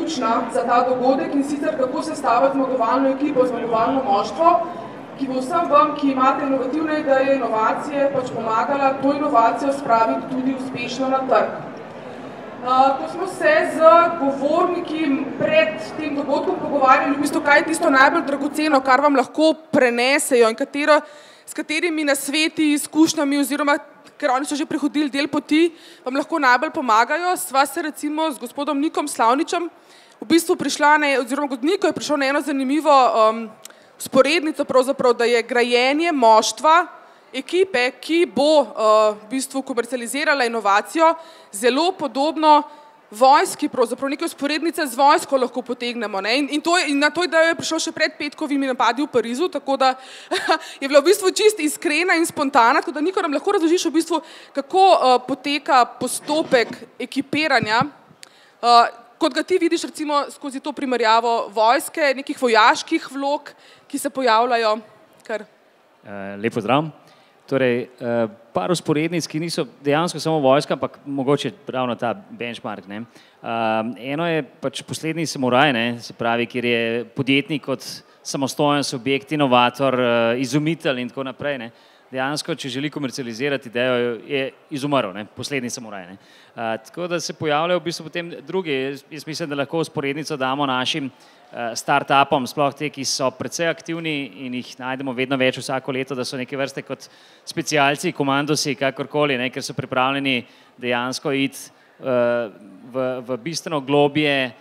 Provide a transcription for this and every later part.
ključna za ta dogodek in sicer kako sestaviti zmagovalno ekipo, zmagovalno moštvo, ki bo vsem vam, ki imate inovativne ideje, inovacije, pač pomagala to inovacijo spraviti tudi uspešno na trg. Ko smo se z govorniki pred tem dogodkom pogovarjali, v bistvu, kaj je tisto najbolj dragoceno, kar vam lahko prenesejo in s katerimi nasveti, izkušnjami oziroma, ker oni so že prehodili del poti, vam lahko najbolj pomagajo. Sva se recimo z gospodom Nikom Slavničem v bistvu prišla, oziroma Niko je prišel na eno zanimivo vzporednico pravzaprav, da je grajenje moštva, ekipe, ki bo v bistvu komercializirala inovacijo, zelo podobno vojski, pravzaprav neke vzporednice z vojsko lahko potegnemo. In na to idejo je prišel še pred petkovimi napadi v Parizu, tako da je bila v bistvu čist iskrena in spontana, tako da Niko nam lahko razložiš v bistvu, kako poteka postopek ekipiranja, kot ga ti vidiš recimo skozi to primerjavo vojske, nekih vojaških vlog, ki se pojavljajo. Lep pozdrav. Torej, par vzporednic, ki niso dejansko samo vojska, ampak mogoče ravno ta benchmark. Eno je pač Poslednji samuraj, se pravi, kjer je podjetnik kot samostojen subjekt, inovator, izumitelj in tako naprej. Dejansko, če želi komercializirati idejo, je izumrl, Poslednji samuraj. Tako da se pojavljajo v bistvu potem drugi. Jaz mislim, da lahko vzporednico damo našim start-upom, sploh te, ki so precej aktivni in jih najdemo vedno več vsako leto, da so neke vrste kot specialci, komandosi, kakorkoli, ker so pripravljeni dejansko iti v bistveno globje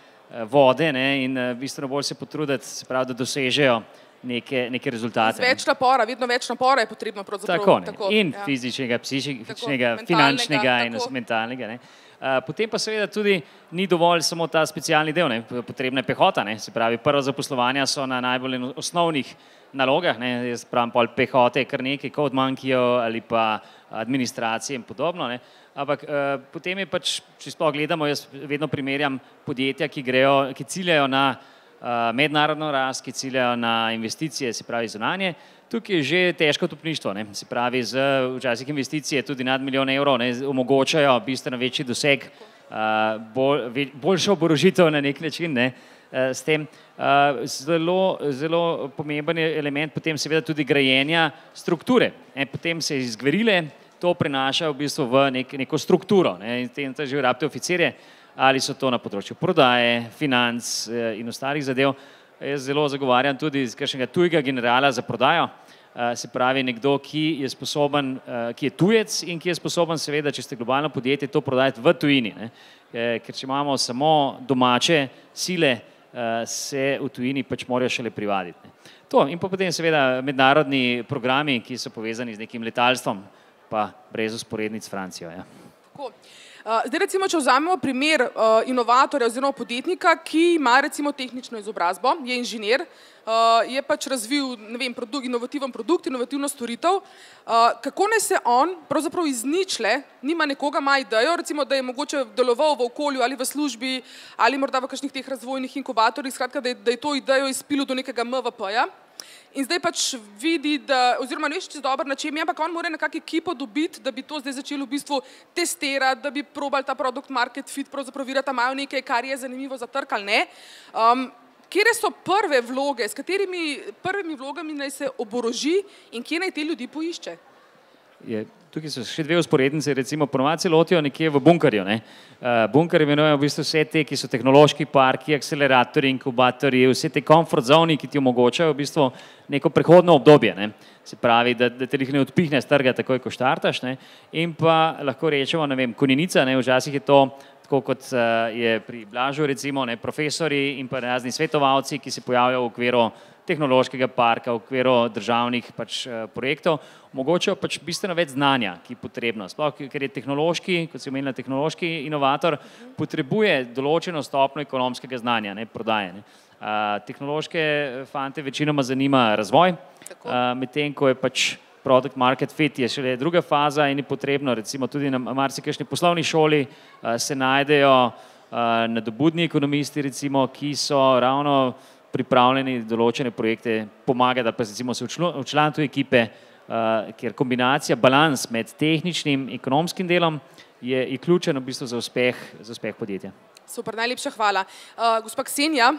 vode in bistveno bolj se potruditi, se pravi, da dosežejo neke rezultate. Več napora, vedno več napora je potrebno pravzaprav. Tako, in fizičnega, psihičnega, finančnega in mentalnega. Potem pa seveda tudi ni dovolj samo ta specialni del, potrebna je pehota, se pravi, prva zaposlovanja so na najbolj osnovnih nalogah, jaz pravim pol pehote, kar nekaj, code monkeyjev ali pa administracije in podobno, ampak potem je pač, če sploh gledamo, jaz vedno primerjam podjetja, ki ciljajo na mednarodno rast, ki ciljajo na investicije, se pravi zunanje. Tukaj je že težko topništvo, se pravi, včasih investicije tudi nad €1 milijon omogočajo bistveno večji doseg, boljšo oborožitev na nek način s tem. Zelo pomemben element potem seveda tudi grajenja strukture. Potem se iz gverile to prenaša v bistvu v neko strukturo in tem že rabite oficirje, ali so to na področju prodaje, financ in ostalih zadev. Jaz zelo zagovarjam tudi kakšnega tujega generala za prodajo, se pravi nekdo, ki je sposoben, ki je tujec in ki je sposoben seveda, če ste globalno podjetje, to prodajati v tujini. Ker če imamo samo domače sile, se v tujini pač morajo šele privaditi. To in pa potem seveda mednarodni programi, ki so povezani z nekim letalstvom, pa brez vzporednic s Francijo. Tako. Zdaj recimo, če vzamemo primer inovatorja oziroma podjetnika, ki ima recimo tehnično izobrazbo, je inženir, je pač razvil, inovativen produkt, inovativno storitev. Kako naj se on pravzaprav iz ničle, nima nekoga, ima idejo, recimo, da je mogoče deloval v okolju ali v službi ali morda v kakšnih teh razvojnih inkubatorjih, skratka, da je to idejo izpilil do nekega MVP-ja. In zdaj pač vidi, oziroma ne veš, če je dober na čem, ampak on mora nekako ekipo dobiti, da bi to zdaj začeli v bistvu testirati, da bi probali ta product market fit, pravzaprav videti, da imajo nekaj, kar je zanimivo za trg ali ne. Kje so prve vloge, s katerimi prvimi vlogami naj se oboroži in kje naj te ljudi poišče? Tukaj so še dve vzporednice, recimo ponovadi se lotijo nekje v bunkerju. Bunker imenujejo v bistvu vse te, ki so tehnološki parki, akceleratorji, inkubatorji, vse te comfort zone, ki ti omogočajo v bistvu neko prehodno obdobje. Se pravi, da te jih ne odpihne s trga takoj, ko štartaš. In pa lahko rečemo, konjenica, včasih je to tako kot je pri Blažu, recimo, profesori in pa razni svetovalci, ki se pojavljajo v okviru tehnološkega parka, v okviru državnih projektov, omogočajo bistveno več znanja, ki je potrebno. Sploh, ker je tehnološki, kot si omenila, tehnološki inovator, potrebuje določeno stopnjo ekonomskega znanja, prodaje. Tehnološke fante večinoma zanima razvoj, medtem ko je product market fit je šele druga faza in je potrebno, recimo tudi na marsikakšni poslovni šoli se najdejo nadobudni ekonomisti, recimo, ki so ravno pripravljeni določene projekte pomagati, pa recimo se včlaniti v ekipe, ker kombinacija, balans med tehničnim in ekonomskim delom je ključen v bistvu za uspeh podjetja. Super, najlepša hvala. Gospa Ksenija,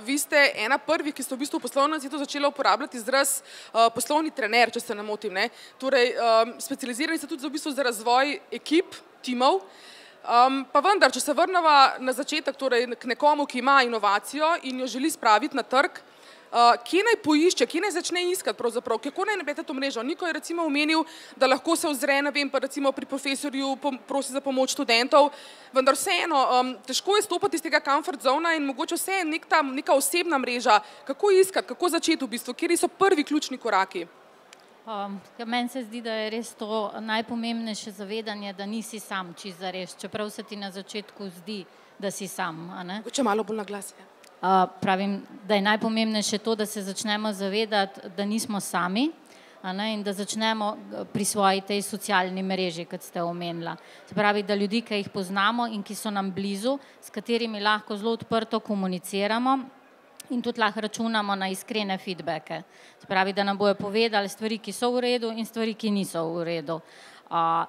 vi ste ena prvih, ki ste v bistvu v poslovnem svetu začela uporabljati izraz poslovni trener, če se ne motim, ne? Torej, specializirani ste tudi v bistvu za razvoj ekip, timov, pa vendar, če se vrneva na začetek, torej k nekomu, ki ima inovacijo in jo želi spraviti na trg, kje naj poišče, kje naj začne iskati pravzaprav, kako naj naplete to mrežo? Niko je recimo omenil, da lahko se ozre, ne vem, pa recimo pri profesorju prosi za pomoč študentov, vendar vseeno, težko je stopati iz tega comfort zona in mogoče vse je neka osebna mreža. Kako iskati, kako začeti v bistvu, kjer so prvi ključni koraki? Meni se zdi, da je res to najpomembnejše zavedanje, da nisi sam čisto zares, čeprav se ti na začetku zdi, da si sam. Mogoče malo bolj na glas. Pravim, da je najpomembnejše to, da se začnemo zavedati, da nismo sami in da začnemo pri svoji tej socialni mreži, kot ste omenila. Se pravi, da ljudi, ki jih poznamo in ki so nam blizu, s katerimi lahko zelo odprto komuniciramo in tudi lahko računamo na iskrene feedbacke. Se pravi, da nam bojo povedali stvari, ki so v redu in stvari, ki niso v redu.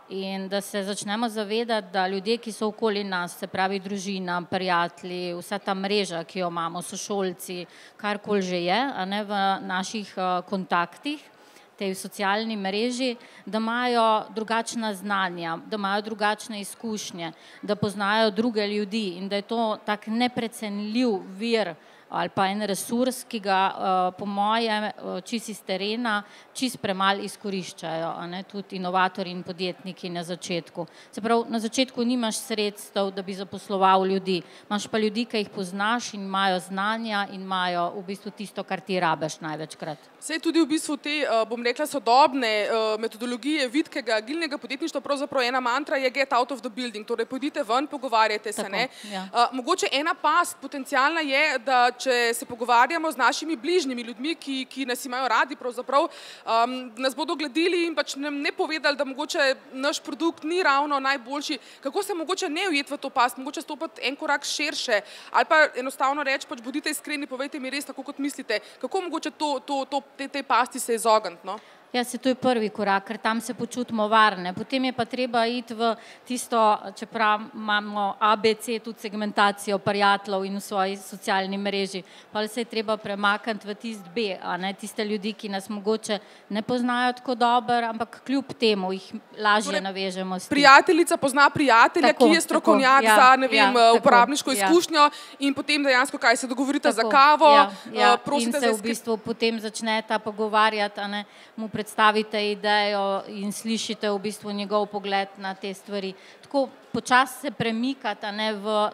In da se začnemo zavedati, da ljudje, ki so okoli nas, se pravi družina, prijatelji, vsa ta mreža, ki jo imamo, sošolci, karkoli že je, v naših kontaktih, tej socialni mreži, da imajo drugačna znanja, da imajo drugačne izkušnje, da poznajo druge ljudi in da je to tak neprecenljiv vir ali pa en resurs, ki ga po mojem čisto iz terena čisto premalo izkoriščajo, tudi inovatorji in podjetniki na začetku. Se pravi, na začetku nimaš sredstev, da bi zaposloval ljudi, imaš pa ljudi, ki jih poznaš in imajo znanja in imajo v bistvu tisto, kar ti rabeš največkrat. Saj tudi v bistvu te, bom rekla, sodobne metodologije vitkega, agilnega podjetništva, pravzaprav ena mantra je get out of the building, torej pojdite ven, pogovarjajte se, ne. Mogoče ena past potencialna je, da če se pogovarjamo z našimi bližnjimi ljudmi, ki nas imajo radi pravzaprav, nas bodo gledili in pač nam ne povedali, da mogoče naš produkt ni ravno najboljši. Kako se mogoče ne ujeti v to past, mogoče stopiti en korak širše ali pa enostavno reči, pač bodite iskreni, povejte mi res tako, kot mislite. Kako mogoče tej pasti se izogniti, no? Ja, to je prvi korak, ker tam se počutimo varne. Potem je pa treba iti v tisto, čeprav imamo ABC, tudi segmentacijo prijateljev in v svoji socialni mreži, pa se je treba premakniti v tist B, tiste ljudi, ki nas mogoče ne poznajo tako dobro, ampak kljub temu jih lažje navežemo. Prijateljica pozna prijatelja, ki je strokovnjak za, ne vem, uporabniško izkušnjo in potem dejansko, kaj se dogovorite za kavo, in se v bistvu potem začneta pogovarjati, mu predstavite idejo in slišite v bistvu njegov pogled na te stvari. Tako počasi se premikati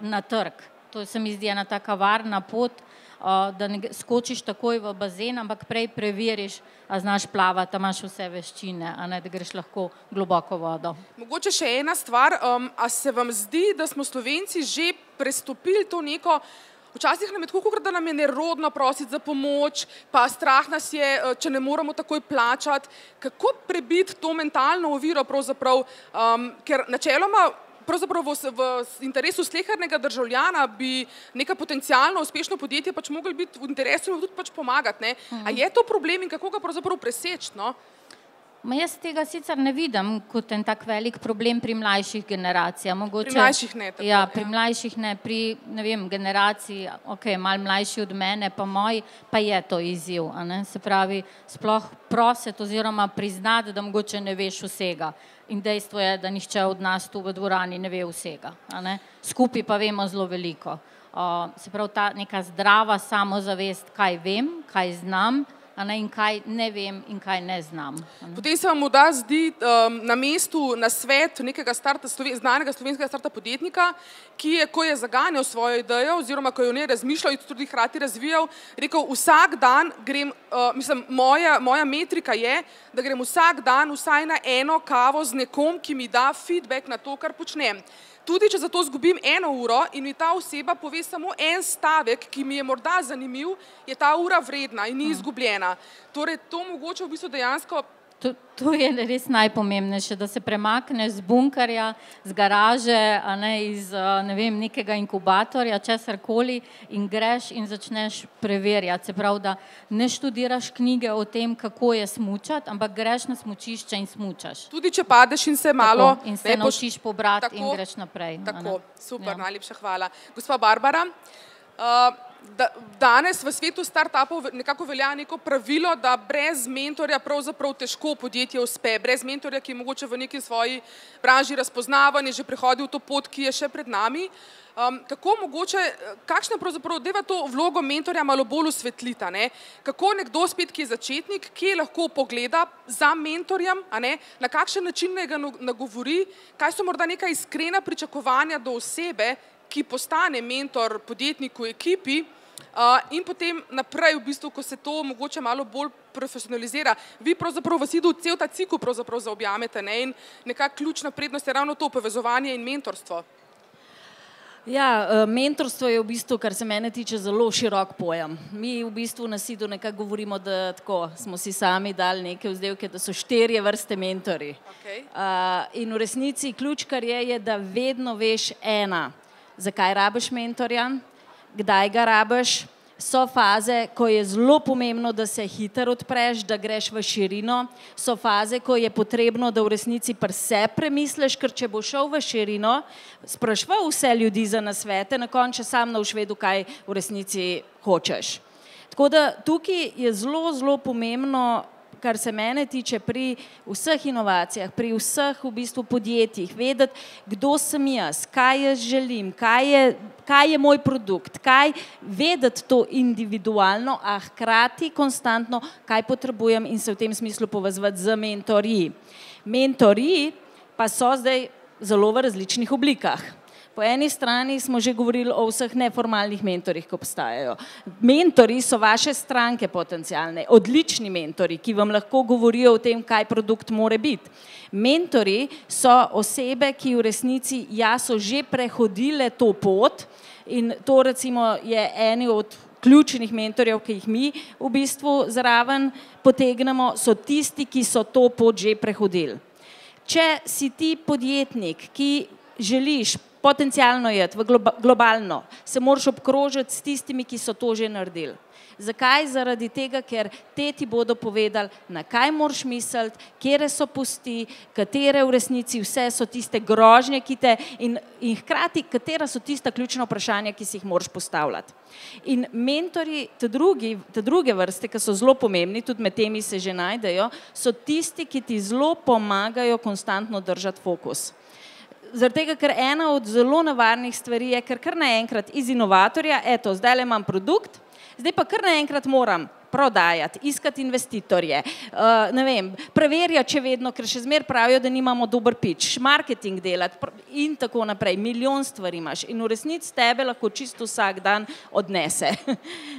na trg. To se mi zdi ena taka varna pot, da ne skočiš takoj v bazen, ampak prej preveriš, a znaš plavati, a imaš vse veščine, da greš lahko globoko vodo. Mogoče še ena stvar, a se vam zdi, da smo Slovenci že prestopili to neko, včasih nam je tako, da nam je nerodno prositi za pomoč, pa strah nas je, če ne moramo takoj plačati. Kako prebiti to mentalno oviro pravzaprav, ker načeloma pravzaprav v interesu slehernega državljana bi neka potencialno uspešno podjetje pač moglo biti v interesu tudi pač pomagati, ne? A je to problem in kako ga pravzaprav preseči, no? Jaz tega sicer ne vidim kot en tak velik problem pri mlajših generacijah. Pri mlajših ne, tako. Ja, pri mlajših ne, pri, ne vem, generaciji, malo mlajši od mene, pa moji, pa je to izziv, se pravi, sploh prositi oziroma priznati, da mogoče ne veš vsega. In dejstvo je, da nihče od nas tu v dvorani ne ve vsega, skupaj pa vemo zelo veliko. Se pravi, ta neka zdrava samozavest, kaj vem, kaj znam, in kaj ne vem in kaj ne znam. Potem se vam morda zdi na mestu nasvet nekega znanega slovenskega starta podjetnika, ki je, ko je zaganjal svojo idejo oziroma ko je o njej razmišljal in tudi hkrati razvijal, rekel, vsak dan grem, moja metrika je, da grem vsak dan vsaj na eno kavo z nekom, ki mi da feedback na to, kar počnem. Tudi, če za to zgubim 1 uro in mi ta oseba pove samo en stavek, ki mi je morda zanimiv, je ta ura vredna in ni izgubljena. Torej, to mogoče v bistvu dejansko To je res najpomembnejše, da se premakneš z bunkerja, z garaže, iz nekega inkubatorja, česarkoli in greš in začneš preverjati. Se pravi, da ne študiraš knjige o tem, kako je smučati, ampak greš na smučišče in smučaš. Tudi če padeš in se malo... In se naučiš pobrati in greš naprej. Tako, super, najlepša hvala. Gospa Barbara, danes v svetu startupov nekako velja neko pravilo, da brez mentorja pravzaprav težko podjetje uspe, brez mentorja, ki je mogoče v neki svoji branži razpoznavan, je že prehodil to pot, ki je še pred nami. Kako mogoče, kakšna pravzaprav, deva to vlogo mentorja malo bolj osvetlita, ne? Kako nekdo spet, ki je začetnik, kje lahko pogleda za mentorjem, na kakšen način ga nagovori, kaj so morda neka iskrena pričakovanja do osebe, ki postane mentor podjetniku, ekipi, in potem naprej, v bistvu, ko se to mogoče malo bolj profesionalizira. Vi pravzaprav v SID-u cel ta cikel pravzaprav zaobjamete, in nekako ključna prednost je ravno to povezovanje in mentorstvo. Ja, mentorstvo je v bistvu, kar se mene tiče, zelo širok pojem. Mi v bistvu na SID-u nekako govorimo, da tako smo si sami dali neke vzdevke, da so 4 vrste mentori. In v resnici ključ, kar je, da vedno veš zakaj rabiš mentorja, kdaj ga rabiš. So faze, ko je zelo pomembno, da se hitro odpreš, da greš v širino. So faze, ko je potrebno, da v resnici premisliš, ker če bo šel v širino, sprašval vse ljudi za nasvete, na koncu sam ne boš vedel, kaj v resnici hočeš. Tako da tukaj je zelo, zelo pomembno, kar se mene tiče pri vseh inovacijah, pri vseh v bistvu podjetjih, vedeti, kdo sem jaz, kaj jaz želim, kaj je moj produkt, vedeti to individualno, a hkrati konstantno, kaj potrebujem in se v tem smislu povezovati z mentorji. Mentorji pa so zdaj zelo v različnih oblikah. Po eni strani smo že govorili o vseh neformalnih mentorjih, ki obstajajo. Mentori so vaše stranke potencialne, odlični mentori, ki vam lahko govorijo o tem, kaj produkt more biti. Mentori so osebe, ki v resnici so že prehodile to pot in to recimo je eni od ključnih mentorjev, ki jih mi v bistvu zraven potegnemo, so tisti, ki so to pot že prehodili. Če si ti podjetnik, ki želiš potencialno jeti globalno, se moraš obkrožiti s tistimi, ki so to že naredili. Zakaj? Zaradi tega, ker te ti bodo povedali, na kaj moraš misliti, kje so pusti, katere v resnici vse so tiste grožnje, in hkrati, katera so tista ključna vprašanja, ki si jih moraš postavljati. In mentori, te druge vrste, ki so zelo pomembni, tudi med temi se že najdejo, so tisti, ki ti zelo pomagajo konstantno držati fokus. Zaradi tega, ker ena od zelo nevarnih stvari je, ker kar naenkrat iz inovatorja, zdaj imam produkt, zdaj pa kar naenkrat moram prodajati, iskati investitorje, preverjati, če vedno, ker še zmer pravijo, da nimamo dober pitch, marketing delati in tako naprej, milijon stvari imaš in v resnici tebe lahko čisto vsak dan odnese.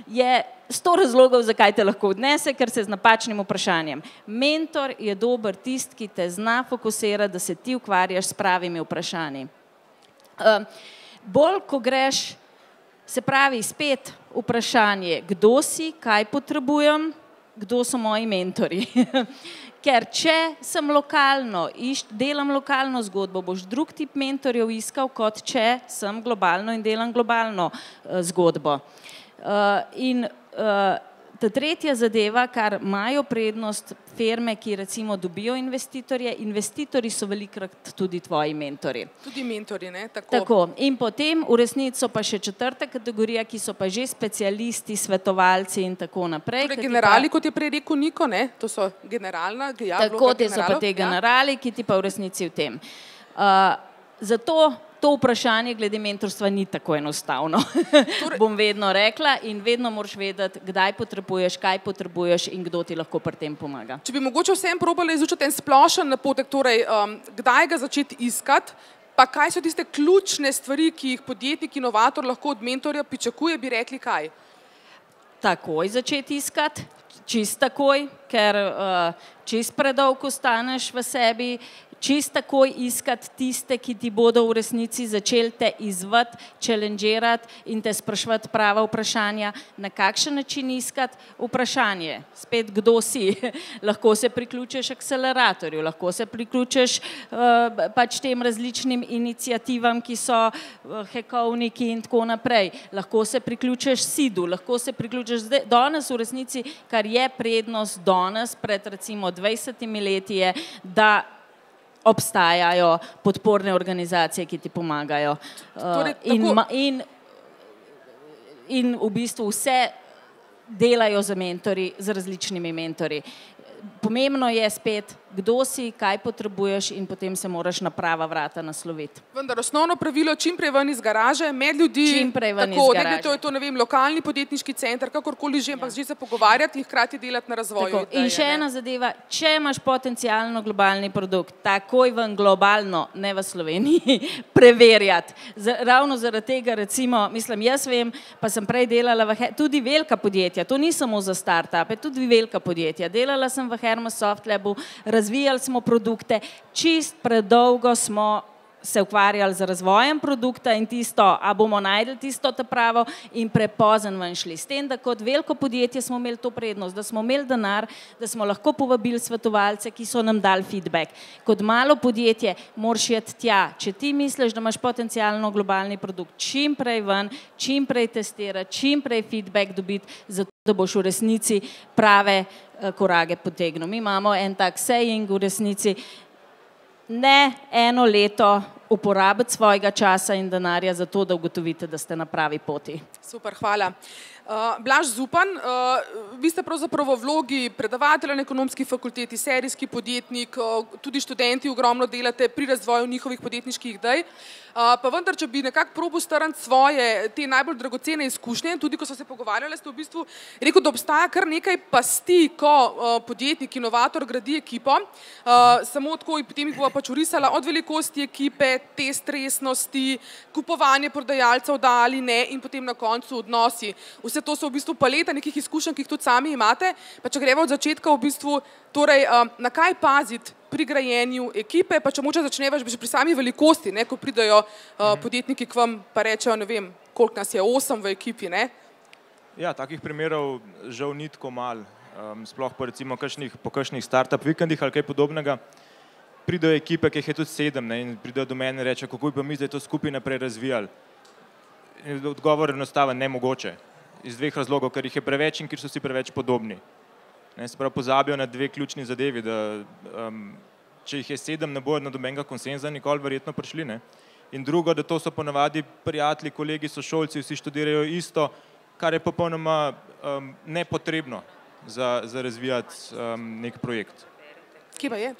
Je 100 razlogov, zakaj te lahko odnese, ker se z napačnim vprašanjem. Mentor je dober tist, ki te zna fokusirati, da se ti ukvarjaš s pravimi vprašanji. Bolj, ko greš, se pravi spet vprašanje, kdo si, kaj potrebujem, kdo so moji mentori. Ker če sem lokalno, delam lokalno zgodbo, boš drug tip mentorjev iskal, kot če sem globalno in delam globalno zgodbo. In ta tretja zadeva, kar imajo prednost firme, ki recimo dobijo investitorje, investitorji so velikokrat tudi tvoji mentori. Tudi mentori, ne? Tako. In potem v resnici so pa še 4. kategorija, ki so pa že specialisti, svetovalci in tako naprej. Torej generali, kot je prej rekel Niko, ne? To so generalna, tako, te so pa te generali, ki ti pa v resnici v tem. Zato to vprašanje glede mentorstva ni tako enostavno, bom vedno rekla, in vedno moraš vedeti, kdaj potrebuješ, kaj potrebuješ in kdo ti lahko pri tem pomaga. Če bi mogoče vsem probali izučiti en splošen napotek, torej kdaj ga začeti iskati, pa kaj so tiste ključne stvari, ki jih podjetnik, inovator lahko od mentorja pričakuje, bi rekli kaj? Takoj začeti iskati, čist takoj, ker čist predolgo ostaneš v sebi, čist takoj iskati tiste, ki ti bodo v resnici začeli te izvati, challengeirati in te spraševati prava vprašanja, na kakšen način iskati vprašanje. Spet, kdo si? Lahko se priključiš akceleratorju, lahko se priključiš pač tem različnim iniciativam, ki so hekovniki in tako naprej. Lahko se priključiš SID-u, lahko se priključiš danes v resnici, kar je prednost danes pred recimo 20 leti je, da obstajajo podporne organizacije, ki ti pomagajo. In v bistvu vse delajo z mentorji, z različnimi mentorji. Pomembno je spet, kdo si, kaj potrebuješ in potem se moraš na prava vrata nasloviti. Vendar osnovno pravilo, čim prej ven iz garaže, med ljudi, tako, nekaj to je to, ne vem, lokalni podjetniški center, kakorkoli že, ampak že se pogovarjati in hkrati delati na razvoju. In še ena zadeva, če imaš potencialno globalni produkt, takoj ven globalno, ne v Sloveniji, preverjati. Ravno zaradi tega, recimo, mislim, jaz vem, pa sem prej delala tudi velika podjetja, to ni samo za start-upe, tudi velika podjetja. Delala sem v Hermes Softlabu, razvijali smo produkte, čist predolgo smo se ukvarjali z razvojem produkta in tisto, a bomo najdli tisto ta pravo in prepozen ven šli. S tem, da kot veliko podjetje smo imeli to prednost, da smo imeli denar, da smo lahko povabili svetovalce, ki so nam dali feedback. Kot malo podjetje moraš iti tja. Če ti misliš, da imaš potencialno globalni produkt, čim prej ven, čim prej testirati, čim prej feedback dobiti, zato da boš v resnici prave korake potegnil. Mi imamo en tak saying v resnici, ne eno leto uporabiti svojega časa in denarja za to, da ugotovite, da ste na pravi poti. Super, hvala. Blaž Zupan, vi ste pravzaprav v vlogi predavatelja na ekonomski fakulteti, serijski podjetnik, tudi študenti ogromno delate pri razvoju njihovih podjetniških idej, pa vendar, če bi nekako probil strniti svoje te najbolj dragocene izkušnje, tudi ko so se pogovarjali, ste v bistvu rekel, da obstaja kar nekaj pasti, ko podjetnik, inovator gradi ekipo, samo tako in potem jih bova pač urisala od velikosti ekipe, te stresnosti, kupovanje prodajalcev, da ali ne, in potem na koncu odnosi. Vse to so v bistvu paleta nekih izkušenj, ki jih tudi sami imate, pa če greva od začetka v bistvu, torej na kaj paziti pri grajenju ekipe, pa če moče začneva že pri sami velikosti, ne, ko pridajo podjetniki k vam, pa rečejo, ne vem, koliko nas je, 8 v ekipi, ne? Ja, takih primerov žal ni tako malo, sploh pa recimo po kakšnih startup vikendih ali kaj podobnega, pridajo ekipe, ki jih je tudi 7, ne, in pridajo do mene in rečejo, kako bi pa mi zdaj to skupaj naprej razvijali. Odgovor je enostaven, nemogoče. Iz dveh razlogov, ker jih je preveč in ker so si preveč podobni. Se pravi, pozabijo na dve ključni zadevi, da če jih je 7, ne bojo na nobenega konsenza nikoli verjetno prišli. In drugo, da to so ponavadi prijatelji, kolegi, sošolci, vsi študirajo isto, kar je popolnoma nepotrebno za razvijati nek projekt. Kje pa je?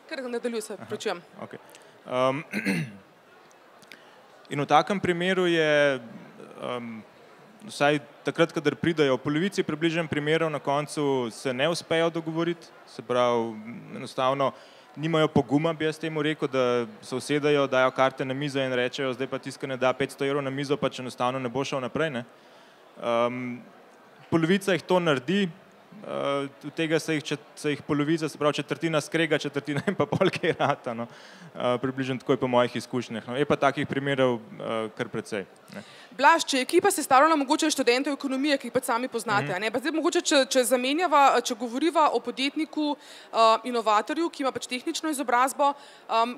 Kar nadaljuj se, pričujem. In v takem primeru je vsaj takrat, kadar pridajo v polovici približen primerov, na koncu se ne uspejo dogovoriti, se pravi, enostavno nimajo poguma, bi jaz temu rekel, da se usedajo, dajo karte na mizo in rečejo, zdaj pa tiska ne da 500 € na mizo, pa če enostavno ne bo šel naprej. Polovica jih to naredi, od tega se jih polovica, se pravi četrtina skrega, četrtina in pa pol kaj rata, približno tako je po mojih izkušnjah. Je pa takih primerov kar precej. Blaž, če je ekipa sestavljena mogoče študentov ekonomije, ki jih pa sami poznate, pa zdaj mogoče, če zamenjava, če govoriva o podjetniku, inovatorju, ki ima pač tehnično izobrazbo,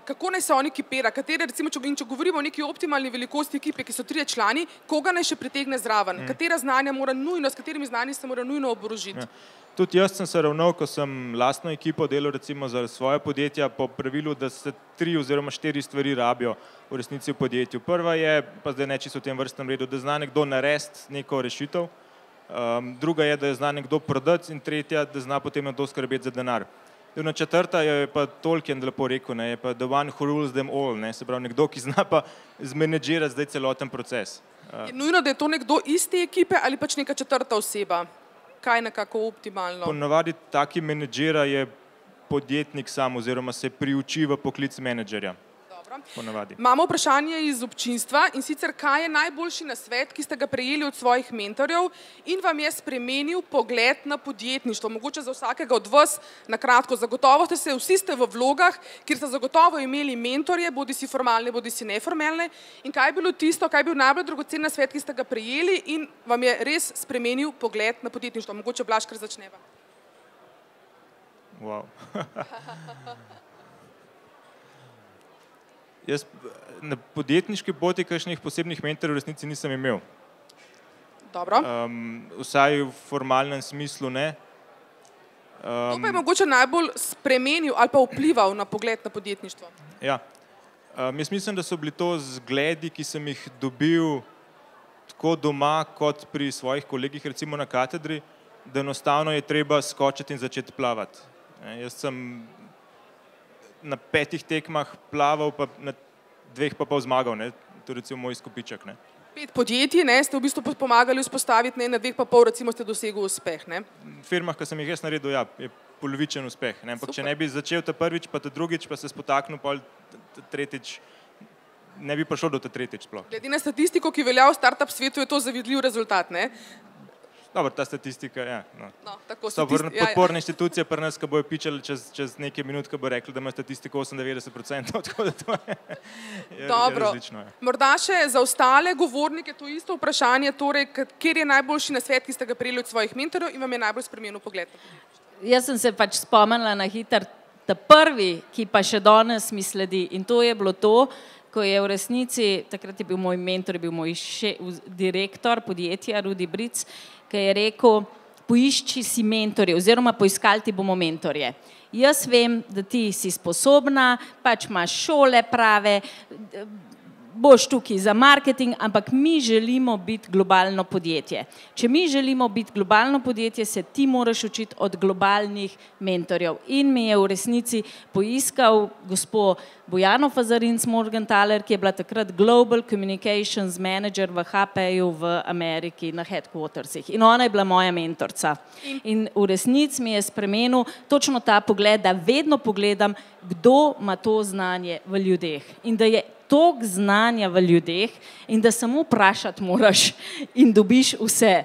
kako naj se on ekipira, katere, recimo, če govorimo o neki optimalni velikosti ekipe, ki so 3 člani, koga naj še pritegne zraven, katera znanja mora nujno, s katerimi znanji se mora nujno oborožiti? Tudi jaz sem se ravnal, ko sem lastno ekipo delal recimo za svoje podjetja po pravilu, da se 3 oziroma 4 stvari rabijo v resnici v podjetju. Prva je, pa zdaj ne čisto v tem vrstnem redu, da zna nekdo narediti neko rešitev, druga je, da je zna nekdo prodati in tretja, da zna potem nekdo skrbeti za denar. Četrta je pa Tolkien lepo rekel, je pa the one who rules them all, se pravi nekdo, ki zna pa zmenedžirati zdaj celoten proces. Je nujno, da je to nekdo iz te ekipe ali pač neka četrta oseba? Kaj nekako optimalno? Ponavadi taki menedžera je podjetnik sam oziroma se priuči v poklic menedžerja. Dobro. ponavadi. Imamo vprašanje iz občinstva in sicer, kaj je najboljši nasvet, ki ste ga prejeli od svojih mentorjev in vam je spremenil pogled na podjetništvo. Mogoče za vsakega od vas na kratko. Zagotovo vsi ste v vlogah, kjer ste zagotovo imeli mentorje, bodi si formalne, bodi si neformalne. In kaj je bilo tisto, kaj je bil najbolj dragocen nasvet, ki ste ga prejeli in vam je res spremenil pogled na podjetništvo? Mogoče Blaž, kar začneva. Wow. Jaz na podjetniški poti kakšnih posebnih mentorjev v resnici nisem imel. Dobro. Vsaj v formalnem smislu ne. To pa je mogoče najbolj spremenil ali pa vplival na pogled na podjetništvo? Ja. Jaz mislim, da so bili to zgledi, ki sem jih dobil tako doma, kot pri svojih kolegih, recimo na katedri, da enostavno je treba skočiti in začeti plavati. Jaz sem na 5 tekmah plaval, pa na 2 pa pol zmagal, to je recimo moj izkupiček. 5 podjetij ste v bistvu pomagali vzpostaviti, na 2 pa pol recimo ste dosegli uspeh. V firmah, ki sem jih jaz naredil, ja, je polovičen uspeh. Ampak če ne bi začel ta prvič, pa ta drugič, pa se spotaknil, pa tretjič, ne bi prišel do ta tretjič sploh. Glede na statistiko, ki velja v startup svetu, je to zavidljiv rezultat, ne? Dobro, ta statistika, ja. So podporne inštitucije pri nas, ki bojo pičali čez nekaj minut, ki bo rekli, da ima statistiko 98%, tako da to je različno. Morda še za ostale govornike to isto vprašanje, torej, kjer je najboljši nasvet, ki ste ga prejeli od svojih mentorjev in vam je najbolj spremenil pogled? Jaz sem se pač spomnila na hiter, ta prvi, ki pa še danes mi sledi, in to je bilo to, ko je v resnici, takrat je bil moj mentor, je bil moj direktor podjetja Rudi Bric, ki je rekel, poišči si mentorje oziroma poiskali ti bomo mentorje. Jaz vem, da ti si sposobna, pač imaš šole prave, boš tukaj za marketing, ampak mi želimo biti globalno podjetje. Če mi želimo biti globalno podjetje, se ti moraš učiti od globalnih mentorjev. In mi je v resnici poiskal gospod Bojano Fazarinc Morgenthaler, ki je bila takrat Global Communications Manager v HP-ju v Ameriki na headquartersih. In ona je bila moja mentorca. In v resnici mi je spremenil točno ta pogled, da vedno pogledam, kdo ima to znanje v ljudeh. In da je toliko znanja v ljudeh in da samo vprašati moraš in dobiš vse.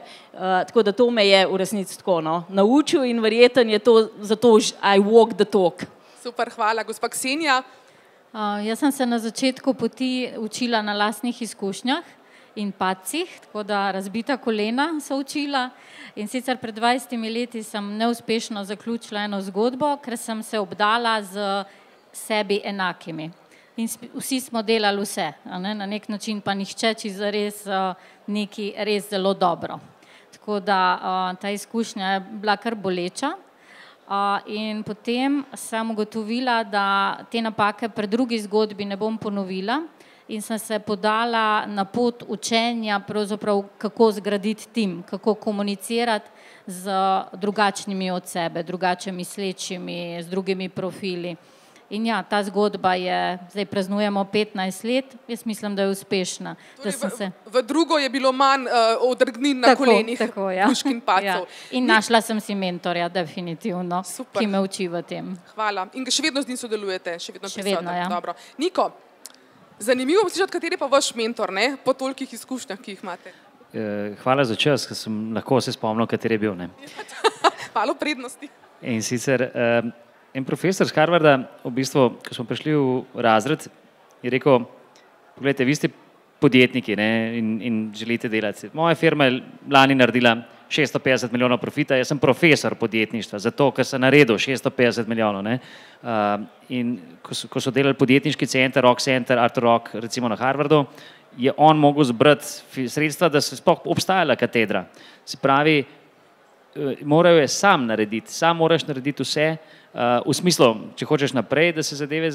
Tako da to me je v resnici tako naučil in verjeten je to, zato I walk the talk. Super, hvala. Gospa Ksenija? Jaz sem se na začetku poti učila na lastnih izkušnjah in padcih, tako da razbita kolena so učila. In sicer pred 20 leti sem neuspešno zaključila eno zgodbo, ker sem se obdala z sebi enakimi. In vsi smo delali vse, na nek način pa nihče, če zares nekaj res zelo dobro. Tako da ta izkušnja je bila kar boleča in potem sem ugotovila, da te napake pri drugi zgodbi ne bom ponovila in sem se podala na pot učenja, pravzaprav kako zgraditi tim, kako komunicirati z drugačnimi od sebe, drugače mislečimi, z drugimi profili. In ja, ta zgodba je, zdaj praznujemo 15 let, jaz mislim, da je uspešna. V drugo je bilo manj odrgnin na kolenih, pušk in pacov. In našla sem si mentorja, definitivno, ki me uči v tem. Hvala. In še vedno z njim sodelujete? Še vedno, ja. Dobro. Niko, zanimivo slišati, kateri pa vaš mentor, po tolikih izkušnjah, ki jih imate? Hvala za čas, ker sem lahko se spomnil, kateri je bil. Malo prednosti. In sicer en profesor z Harvarda, v bistvu, ko smo prišli v razred, je rekel, pogledajte, vi ste podjetniki in želite delati. Moja firma je lani naredila 650 milijonov profita, jaz sem profesor podjetništva, zato, ker sem naredil 650 milijonov. In ko so delali podjetniški center, Rock Center, Arthur Rock, recimo na Harvardu, je on mogel zbrati sredstva, da se sploh obstajala katedra. Se pravi, morajo je sam narediti, sam moraš narediti vse, v smislu, če hočeš naprej, da se zadeve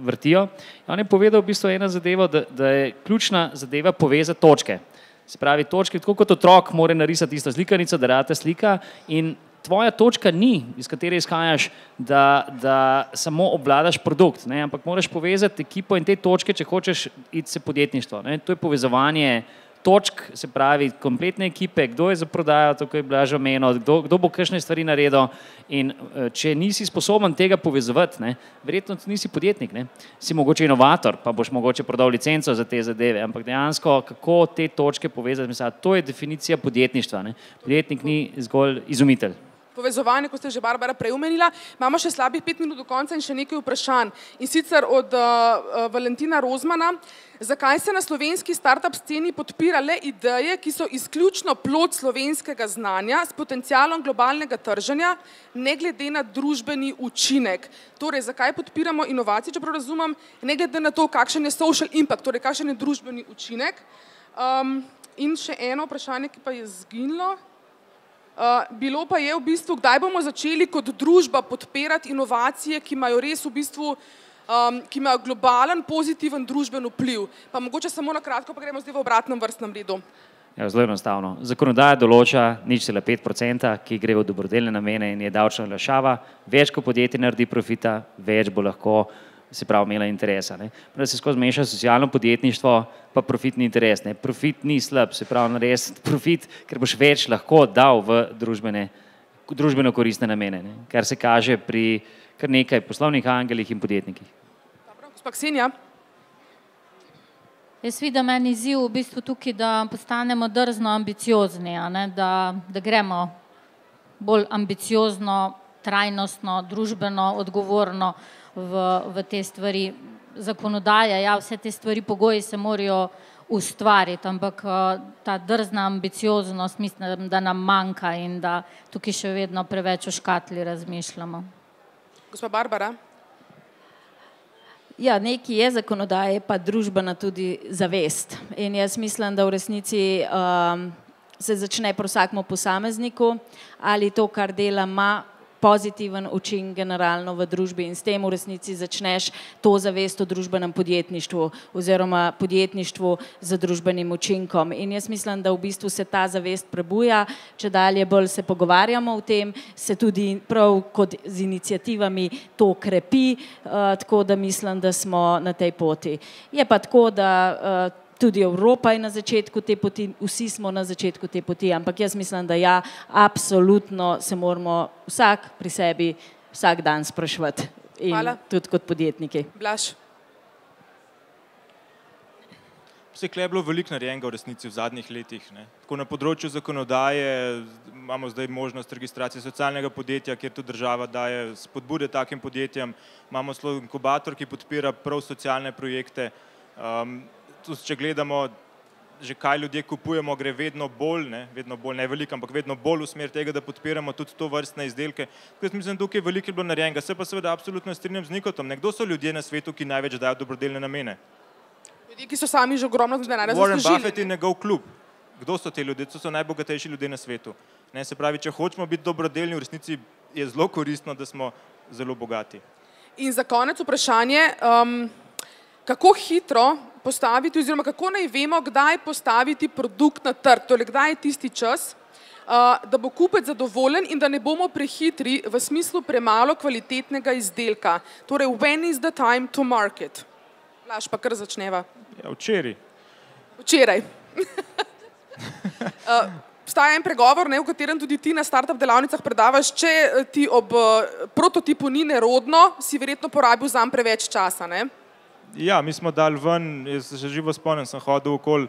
vrtijo. On je povedal v bistvu eno zadevo, da je ključna zadeva povezati točke. Se pravi, točke, tako kot otrok mora narisati isto slikanico, da rata slika in tvoja točka ni, iz katere izhajaš, da samo obvladaš produkt, ampak moraš povezati ekipo in te točke, če hočeš iti se podjetništvo. To je povezovanje točk, se pravi, kompletne ekipe, kdo je za prodajo, tako je Blaž omenil, kdo bo kakšne stvari naredil in če nisi sposoben tega povezovati, ne, verjetno nisi podjetnik, ne, si mogoče inovator, pa boš mogoče prodal licenco za te zadeve, ampak dejansko, kako te točke povezati, mislim, to je definicija podjetništva, ne. Podjetnik ni zgolj izumitelj. Povezovanje, kot ste že Barbara prej omenila. Imamo še slabih 5 minut do konca in še nekaj vprašanj. In sicer od Valentina Rozmana. Zakaj se na slovenski startup sceni podpira le ideje, ki so izključno plod slovenskega znanja s potencialom globalnega trženja, ne glede na družbeni učinek? Torej, zakaj podpiramo inovacije, če prav razumem, ne glede na to, kakšen je social impact, torej kakšen je družbeni učinek? In še eno vprašanje, ki pa je zginilo. Bilo pa je v bistvu, kdaj bomo začeli kot družba podpirati inovacije, ki imajo res v bistvu, ki imajo globalen, pozitiven družben vpliv. Pa mogoče samo na kratko, pa gremo zdaj v obratnem vrstnem redu. Ja, zelo enostavno. Zakonodaja določa 0,5%, ki gre v dobrodelne namene in je davčna olajšava. Več ko podjetje naredi profita, več bo lahko se pravi imela interesa. Ne. Da se skozi meša socialno podjetništvo pa profitni interes. Ne. Profit ni slab, se pravi narediti profit, ker boš več lahko dal v družbeno koristne namene, ne. Kar se kaže pri kar nekaj poslovnih angelih in podjetnikih. Dobro, gospa Ksenija. Jaz vidim en izziv v bistvu tukaj, da postanemo drzno ambiciozni, a ne, da gremo bolj ambiciozno, trajnostno, družbeno, odgovorno v te stvari. Zakonodaja, ja, vse te stvari, pogoji se morajo ustvariti, ampak ta drzna ambicioznost mislim, da nam manjka in da tukaj še vedno preveč o škatli razmišljamo. Gospa Barbara. Ja, nekaj je zakonodaje, pa družbena tudi zavest. In jaz mislim, da v resnici se začne pri vsakmu posamezniku, ali to, kar dela, ima pozitiven učinek generalno v družbi in s tem v resnici začneš to zavest o družbenem podjetništvu oziroma podjetništvu z družbenim učinkom. In jaz mislim, da v bistvu se ta zavest prebuja, če dalje bolj se pogovarjamo o tem, se tudi prav kot z iniciativami to krepi, tako da mislim, da smo na tej poti. Je pa tako, da tudi Evropa je na začetku te poti, vsi smo na začetku te poti, ampak jaz mislim, da ja, absolutno se moramo vsak pri sebi vsak dan spraševati in tudi kot podjetniki. Blaž. Vse je bilo veliko narejenega v resnici v zadnjih letih. Ne. Tako na področju zakonodaje imamo zdaj možnost registracije socialnega podjetja, kjer tudi država daje spodbude takim podjetjem. Imamo celo inkubator, ki podpira prav socialne projekte. Tudi če gledamo, že kaj ljudje kupujemo, gre vedno bolj, ne veliko, ampak vedno bolj v smer tega, da podpiramo tudi to vrstne izdelke. Jaz mislim, da tukaj veliko je bilo narejenega. Se pa seveda absolutno strinjam z Nikotom. Kdo so ljudje na svetu, ki največ dajo dobrodelne namene? Ljudje, ki so sami že ogromno denarja zaslužili. Warren Buffett in njegov klub. Kdo so te ljudje? To so najbogatejši ljudje na svetu. Se pravi, če hočemo biti dobrodelni, v resnici je zelo koristno, da smo zelo bogati. In za konec vprašanje, kako hitro postaviti oziroma kako naj vemo, kdaj postaviti produkt na trg, torej kdaj je tisti čas, da bo kupec zadovoljen in da ne bomo prehitri v smislu premalo kvalitetnega izdelka. Torej, when is the time to market? Blaž, pa kar začneva. Ja, včeraj. Včeraj. Obstaja en pregovor, v katerem tudi ti na startup delavnicah predavaš, če ti ob prototipu ni nerodno, si verjetno porabil zanj preveč časa, ne? Ja, mi smo dali ven, jaz se živo spomnim, sem hodil okoli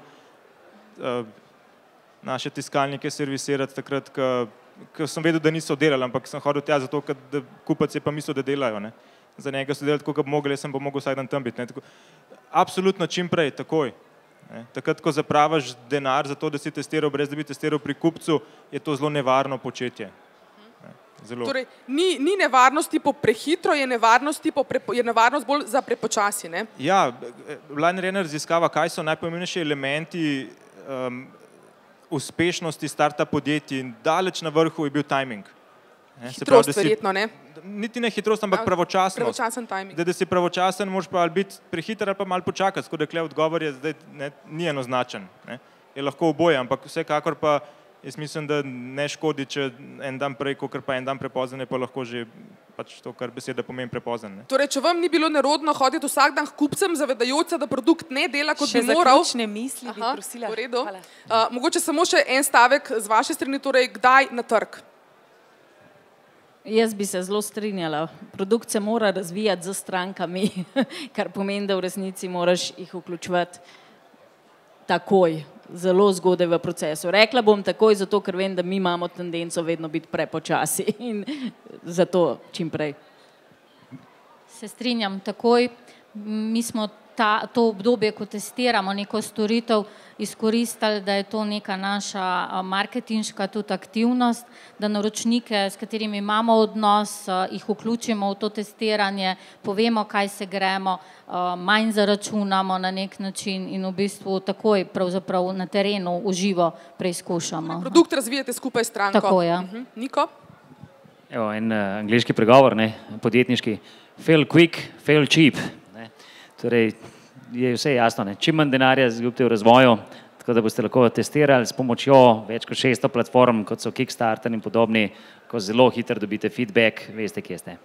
naše tiskalnike servisirati takrat, ko sem vedel, da niso delali, ampak sem hodil tja zato, ker kupac je pa mislil, da delajo. Ne. Za njega so delali tako, kot bi mogli, jaz sem pa mogel vsak dan tam biti. Absolutno čim prej, takoj. Ne. Takrat, ko zapravaš denar za to, da si testiral, brez da bi testiral pri kupcu, je to zelo nevarno početje. Zelo. Torej, ni nevarnosti po prehitro, je nevarnost bolj za prepočasi, ne? Ja, bila je narejena raziskava, kaj so najpomembnejši elementi uspešnosti startup podjetij in daleč na vrhu je bil timing. Hitrost verjetno, ne? Niti ne hitrost, ampak pravočasnost. Pravočasen timing. Da si pravočasen, moraš pa ali biti prehiter ali pa malo počakati, tako da tukaj odgovor je zdaj ni enoznačen. Je lahko oboje, ampak vsekakor pa jaz mislim, da ne škodi, če en dan prej, kakor pa en dan prepozen, je pa lahko že pač to, kar beseda pomeni prepozen. Torej, če vam ni bilo nerodno hoditi vsak dan k kupcem, zavedajoč se, da produkt ne dela, kot bi Še moral. zaključne misli bi prosila. V redu. Hvala. Mogoče samo še en stavek z vaše strani, torej kdaj na trg? Jaz bi se zelo strinjala. Produkt se mora razvijati z strankami, kar pomeni, da v resnici moraš jih vključevati takoj, zelo zgodaj v procesu. Rekla bom takoj, zato ker vem, da mi imamo tendenco vedno biti prepočasi in zato čim prej. Se strinjam takoj. Mi smo to obdobje, ko testiramo neko storitev, izkoristili, da je to neka naša marketinška tudi aktivnost, da naročnike, s katerimi imamo odnos, jih vključimo v to testiranje, povemo, kaj se gremo, manj zaračunamo na nek način in v bistvu takoj pravzaprav na terenu uživo preizkušamo. Produkt razvijate skupaj s stranko. Tako, ja. Niko? Evo, en angliški pregovor, podjetniški. Fail quick, fail cheap. Torej, je vse jasno, čim manj denarja izgubite v razvoju, tako da boste lahko testirali s pomočjo več kot 600 platform, kot so Kickstarter in podobni, ko zelo hitro dobite feedback, veste, kje ste.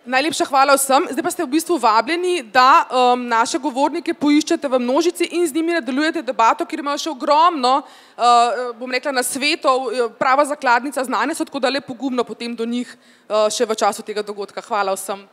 Najlepša hvala vsem. Zdaj pa ste v bistvu vabljeni, da naše govornike poiščete v množici in z njimi nadaljujete debato, kjer imajo še ogromno, bom rekla, nasvetov, prava zakladnica znanja, tako da le pogumno potem do njih še v času tega dogodka. Hvala vsem.